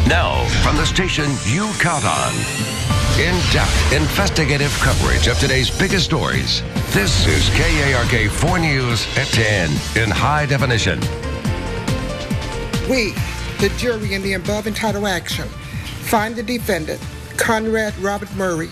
Now, from the station you count on. In-depth investigative coverage of today's biggest stories. This is KARK 4 News at 10 in high definition. We, the jury in the above entitled action, find the defendant, Conrad Robert Murray,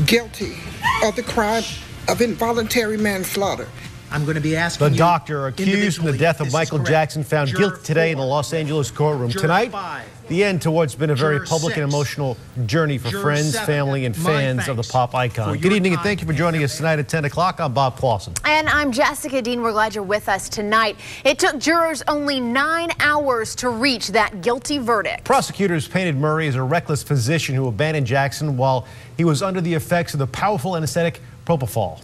guilty of the crime of involuntary manslaughter. I'm going to be asking the doctor accused in the death of Michael Jackson found guilty today in the Los Angeles courtroom. Tonight, the end to what's been a very public and emotional journey for friends, family, and fans of the pop icon. Good evening and thank you for joining us tonight at 10 o'clock. I'm Bob Clausen. And I'm Jessica Dean. We're glad you're with us tonight. It took jurors only 9 hours to reach that guilty verdict. Prosecutors painted Murray as a reckless physician who abandoned Jackson while he was under the effects of the powerful anesthetic propofol.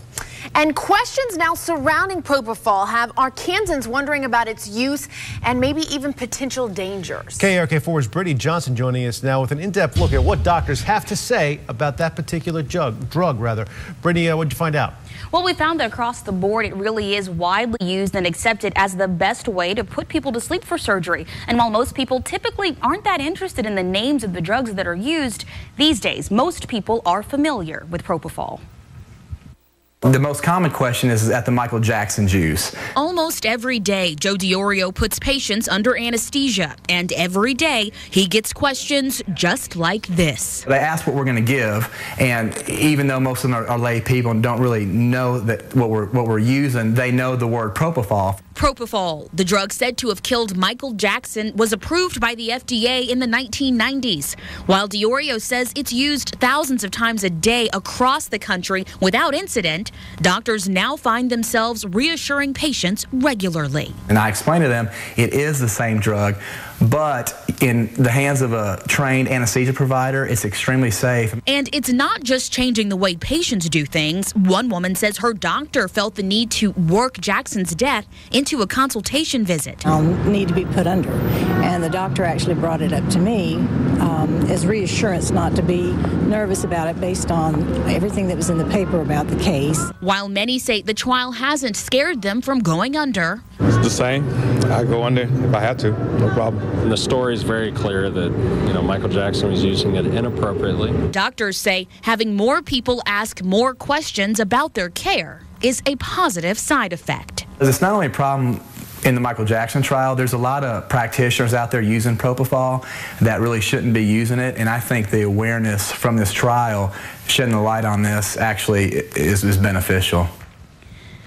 And questions now surrounding propofol have Arkansans wondering about its use and maybe even potential dangers. KARK4's Brittany Johnson joining us now with an in-depth look at what doctors have to say about that particular drug. Brittany, what'd you find out? Well, we found that across the board, it really is widely used and accepted as the best way to put people to sleep for surgery. And while most people typically aren't that interested in the names of the drugs that are used, these days, most people are familiar with propofol. The most common question is at the Michael Jackson juice. Almost every day, Joe DiOrio puts patients under anesthesia, and every day he gets questions just like this. They ask what we're going to give, and even though most of them are lay people and don't really know that what we're using, they know the word propofol. Propofol, the drug said to have killed Michael Jackson, was approved by the FDA in the 1990s. While DiOrio says it's used thousands of times a day across the country without incident, doctors now find themselves reassuring patients regularly. And I explain to them it is the same drug, but in the hands of a trained anesthesia provider, it's extremely safe. And it's not just changing the way patients do things. One woman says her doctor felt the need to work Jackson's death into a consultation visit. I'll need to be put under. And the doctor actually brought it up to me as reassurance not to be nervous about it based on everything that was in the paper about the case. While many say the trial hasn't scared them from going under. It's the same. I go under if I have to, no problem. And the story is very clear that, Michael Jackson was using it inappropriately. Doctors say having more people ask more questions about their care is a positive side effect. It's not only a problem in the Michael Jackson trial, there's a lot of practitioners out there using propofol that really shouldn't be using it, and I think the awareness from this trial, shedding the light on this, actually is beneficial.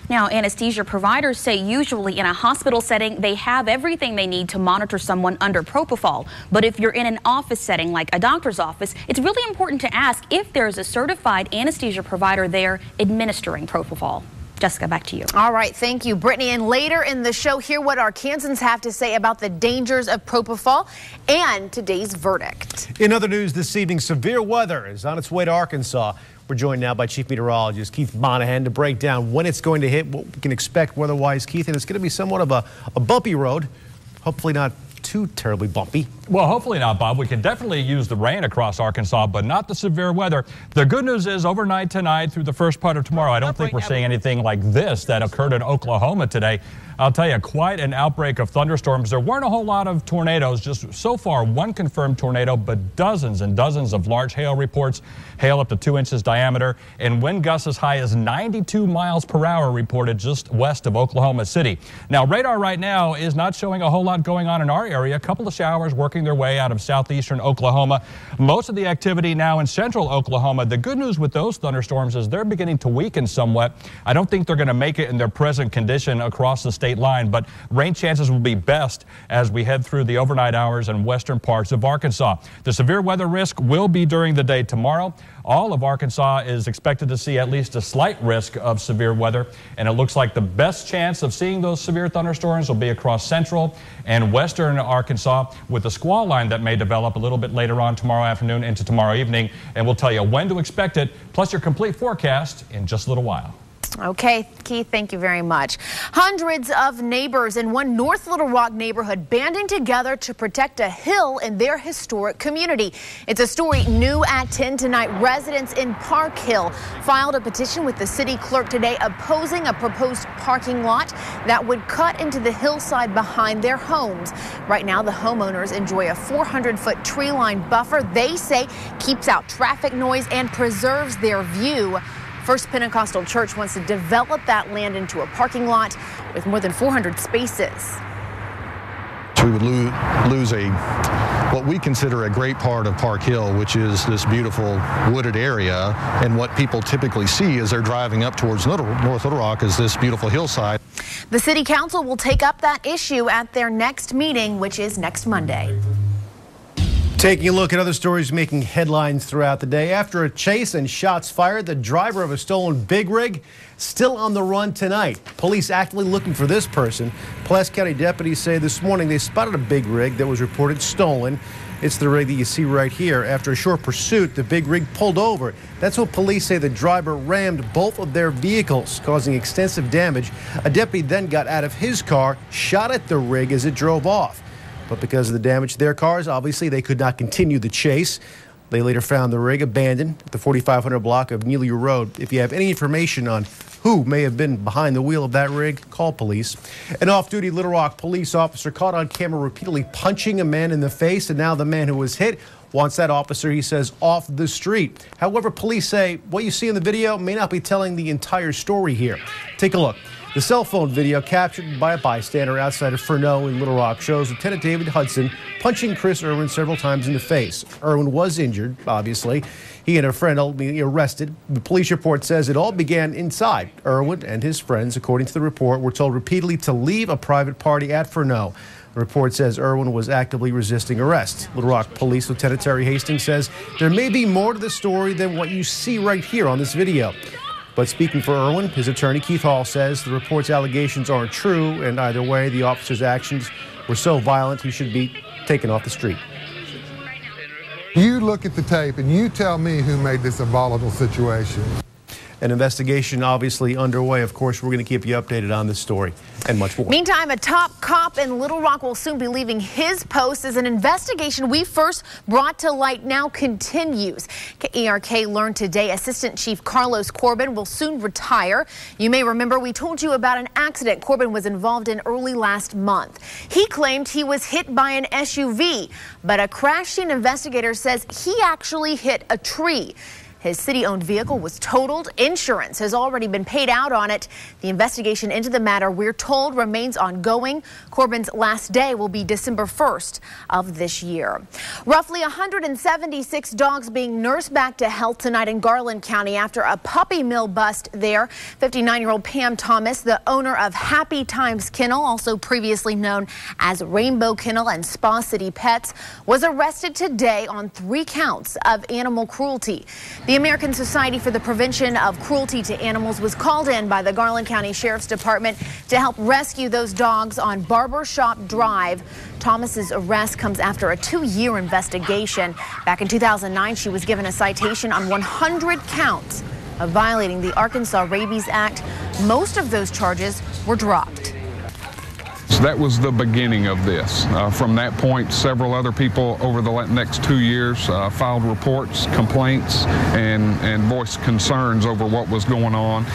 Now, anesthesia providers say usually in a hospital setting, they have everything they need to monitor someone under propofol. But if you're in an office setting like a doctor's office, it's really important to ask if there's a certified anesthesia provider there administering propofol. Jessica, back to you. All right, thank you, Brittany. And later in the show, hear what Arkansans have to say about the dangers of propofol and today's verdict. In other news this evening, severe weather is on its way to Arkansas. We're joined now by Chief Meteorologist Keith Monahan to break down when it's going to hit, what we can expect weather-wise, Keith. And it's going to be somewhat of a bumpy road, hopefully not too terribly bumpy. Well, hopefully not, Bob. We can definitely use the rain across Arkansas, but not the severe weather. The good news is overnight tonight through the first part of tomorrow, I don't think we're seeing anything like this that occurred in Oklahoma today. I'll tell you, quite an outbreak of thunderstorms. There weren't a whole lot of tornadoes, just so far one confirmed tornado, but dozens and dozens of large hail reports, hail up to 2 inches diameter, and wind gusts as high as 92 miles per hour reported just west of Oklahoma City. Now, radar right now is not showing a whole lot going on in our area. A couple of showers working their way out of southeastern Oklahoma. Most of the activity now in central Oklahoma. The good news with those thunderstorms is they're beginning to weaken somewhat. I don't think they're going to make it in their present condition across the state line, but rain chances will be best as we head through the overnight hours in western parts of Arkansas. The severe weather risk will be during the day tomorrow. All of Arkansas is expected to see at least a slight risk of severe weather, and it looks like the best chance of seeing those severe thunderstorms will be across central and western Arkansas, with a squall line that may develop a little bit later on tomorrow afternoon into tomorrow evening, and we'll tell you when to expect it, plus your complete forecast in just a little while. Okay, Keith, thank you very much. Hundreds of neighbors in one North Little Rock neighborhood banding together to protect a hill in their historic community. It's a story new at 10 tonight. Residents in Park Hill filed a petition with the city clerk today opposing a proposed parking lot that would cut into the hillside behind their homes. Right now, the homeowners enjoy a 400-foot tree line buffer they say keeps out traffic noise and preserves their view. First Pentecostal Church wants to develop that land into a parking lot with more than 400 spaces. We would lose what we consider a great part of Park Hill, which is this beautiful wooded area, and what people typically see as they're driving up towards North Little Rock is this beautiful hillside. The City Council will take up that issue at their next meeting, which is next Monday. Taking a look at other stories making headlines throughout the day. After a chase and shots fired, the driver of a stolen big rig still on the run tonight. Police actively looking for this person. Pulaski County deputies say this morning they spotted a big rig that was reported stolen. It's the rig that you see right here. After a short pursuit, the big rig pulled over. That's what police say the driver rammed both of their vehicles, causing extensive damage. A deputy then got out of his car, shot at the rig as it drove off. But because of the damage to their cars, obviously they could not continue the chase. They later found the rig abandoned at the 4500 block of Neely Road. If you have any information on who may have been behind the wheel of that rig, call police. An off-duty Little Rock police officer caught on camera repeatedly punching a man in the face, and now the man who was hit wants that officer, he says, off the street. However, police say what you see in the video may not be telling the entire story here. Take a look. The cell phone video captured by a bystander outside of Furneaux in Little Rock shows Lieutenant David Hudson punching Chris Irwin several times in the face. Irwin was injured, obviously. He and a friend ultimately arrested. The police report says it all began inside. Irwin and his friends, according to the report, were told repeatedly to leave a private party at Furneaux. The report says Irwin was actively resisting arrest. Little Rock Police Lieutenant Terry Hastings says there may be more to the story than what you see right here on this video. But speaking for Irwin, his attorney Keith Hall says the report's allegations aren't true, and either way, the officer's actions were so violent he should be taken off the street. You look at the tape and you tell me who made this a volatile situation. An investigation obviously underway. Of course, we're going to keep you updated on this story and much more. Meantime, a top cop in Little Rock will soon be leaving his post as an investigation we first brought to light now continues. KERK learned today Assistant Chief Carlos Corbin will soon retire. You may remember we told you about an accident Corbin was involved in early last month. He claimed he was hit by an SUV, but a crash scene investigator says he actually hit a tree. His city-owned vehicle was totaled. Insurance has already been paid out on it. The investigation into the matter, we're told, remains ongoing. Corbin's last day will be December 1st of this year. Roughly 176 dogs being nursed back to health tonight in Garland County after a puppy mill bust there. 59-year-old Pam Thomas, the owner of Happy Times Kennel, also previously known as Rainbow Kennel and Spa City Pets, was arrested today on 3 counts of animal cruelty. The American Society for the Prevention of Cruelty to Animals was called in by the Garland County Sheriff's Department to help rescue those dogs on Barbershop Drive. Thomas's arrest comes after a 2-year investigation. Back in 2009, she was given a citation on 100 counts of violating the Arkansas Rabies Act. Most of those charges were dropped. So that was the beginning of this. From that point, several other people over the next 2 years filed reports, complaints, and voiced concerns over what was going on.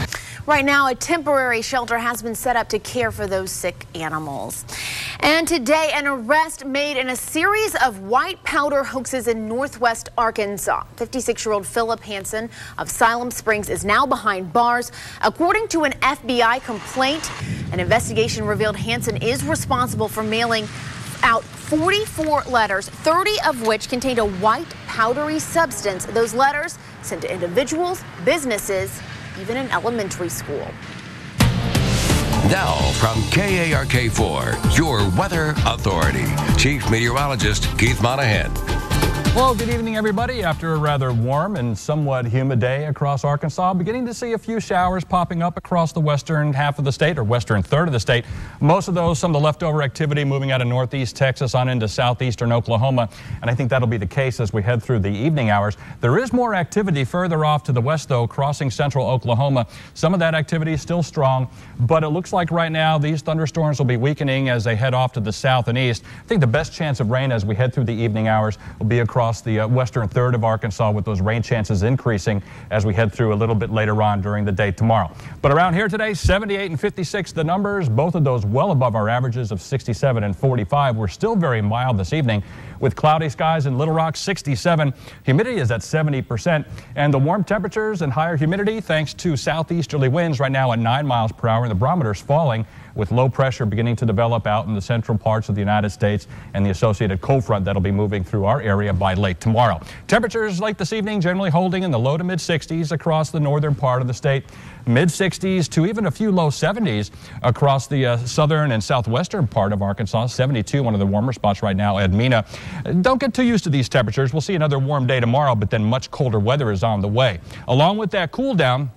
Right now, a temporary shelter has been set up to care for those sick animals. And today, an arrest made in a series of white powder hoaxes in northwest Arkansas. 56-year-old Philip Hansen of Siloam Springs is now behind bars. According to an FBI complaint, an investigation revealed Hansen is responsible for mailing out 44 letters, 30 of which contained a white powdery substance. Those letters sent to individuals, businesses, even an elementary school. Now from KARK4, your weather authority, Chief Meteorologist Keith Monahan. Well, good evening, everybody. After a rather warm and somewhat humid day across Arkansas, beginning to see a few showers popping up across the western half of the state, or western third of the state. Most of those, some of the leftover activity moving out of northeast Texas on into southeastern Oklahoma, and I think that'll be the case as we head through the evening hours. There is more activity further off to the west, though, crossing central Oklahoma. Some of that activity is still strong, but it looks like right now these thunderstorms will be weakening as they head off to the south and east. I think the best chance of rain as we head through the evening hours will be across the western third of Arkansas, with those rain chances increasing as we head through a little bit later on during the day tomorrow. But around here today, 78 and 56 the numbers, both of those well above our averages of 67 and 45. We're still very mild this evening with cloudy skies in Little Rock, 67. Humidity is at 70%, and the warm temperatures and higher humidity thanks to southeasterly winds right now at 9 miles per hour, and the barometer's falling with low pressure beginning to develop out in the central parts of the United States and the associated cold front that'll be moving through our area by late tomorrow. Temperatures late this evening generally holding in the low to mid 60s across the northern part of the state, mid 60s to even a few low 70s across the southern and southwestern part of Arkansas. 72, one of the warmer spots right now at Mena. Don't get too used to these temperatures. We'll see another warm day tomorrow, but then much colder weather is on the way. Along with that cool down,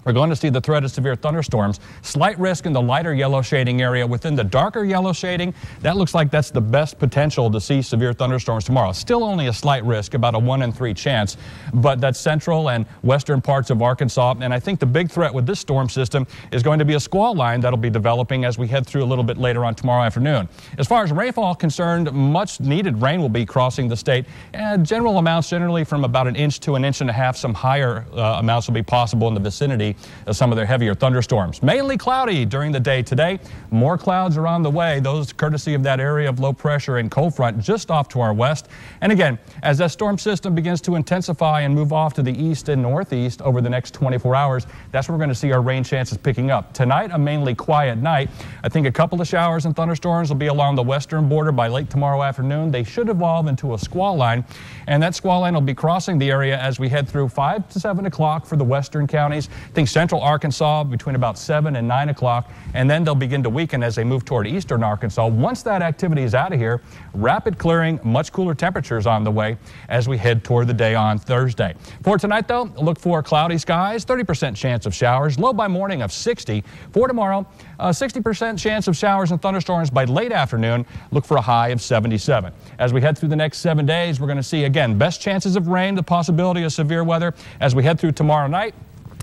we're going to see the threat of severe thunderstorms. Slight risk in the lighter yellow shading area. Within the darker yellow shading, that looks like that's the best potential to see severe thunderstorms tomorrow. Still only a slight risk, about a 1 in 3 chance, but that's central and western parts of Arkansas. And I think the big threat with this storm system is going to be a squall line that'll be developing as we head through a little bit later on tomorrow afternoon. As far as rainfall concerned, much needed rain will be crossing the state. And general amounts generally from about 1 inch to 1.5 inches. Some higher amounts will be possible in the vicinity of some of their heavier thunderstorms. Mainly cloudy during the day today. More clouds are on the way, those courtesy of that area of low pressure and cold front just off to our west. And again, as that storm system begins to intensify and move off to the east and northeast over the next 24 hours, that's where we're going to see our rain chances picking up. Tonight, a mainly quiet night. I think a couple of showers and thunderstorms will be along the western border by late tomorrow afternoon. They should evolve into a squall line, and that squall line will be crossing the area as we head through 5 to 7 o'clock for the western counties. I think central Arkansas between about 7 and 9 o'clock, and then they'll begin to weaken as they move toward eastern Arkansas. Once that activity is out of here, rapid clearing, much cooler temperatures on the way as we head toward the day on Thursday. For tonight, though, look for cloudy skies, 30% chance of showers, low by morning of 60. For tomorrow, 60% chance of showers and thunderstorms by late afternoon. Look for a high of 77. As we head through the next 7 days, we're going to see, again, best chances of rain, the possibility of severe weather as we head through tomorrow night.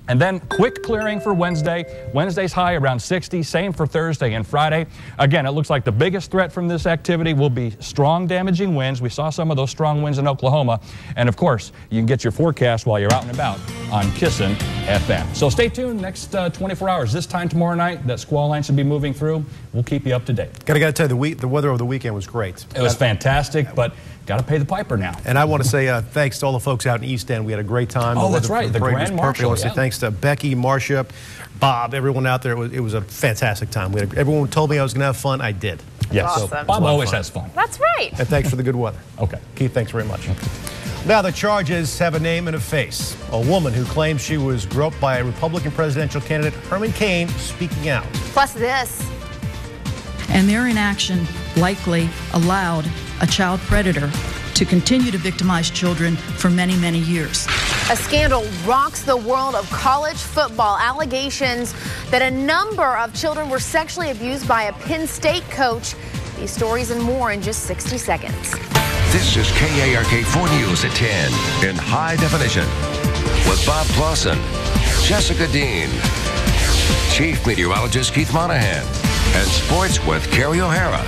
And then quick clearing for Wednesday. Wednesday's high around 60, same for Thursday and Friday. Again, it looks like the biggest threat from this activity will be strong damaging winds. We saw some of those strong winds in Oklahoma. And of course, you can get your forecast while you're out and about on Kissin' FM. So stay tuned next 24 hours. This time tomorrow night, that squall line should be moving through. We'll keep you up to date. Gotta tell you, the weather over the weekend was great. It was fantastic, but got to pay the piper now. And I want to say thanks to all the folks out in East End. We had a great time. Oh, that's right. The Grand Marshal. I want to say thanks to Becky, Marcia, Bob, everyone out there. It was a fantastic time. Everyone told me I was going to have fun. I did. Yes. Awesome. So Bob always has fun. That's right. And thanks for the good weather. Okay. Keith, thanks very much. Now the charges have a name and a face. A woman who claims she was groped by a Republican presidential candidate, Herman Cain, speaking out. Plus this. And their inaction likely allowed a child predator to continue to victimize children for many, many years. A scandal rocks the world of college football. Allegations that a number of children were sexually abused by a Penn State coach. These stories and more in just 60 seconds. This is KARK 4 News at 10 in high definition with Bob Clausen, Jessica Dean, Chief Meteorologist Keith Monahan, and Sports with Carrie O'Hara.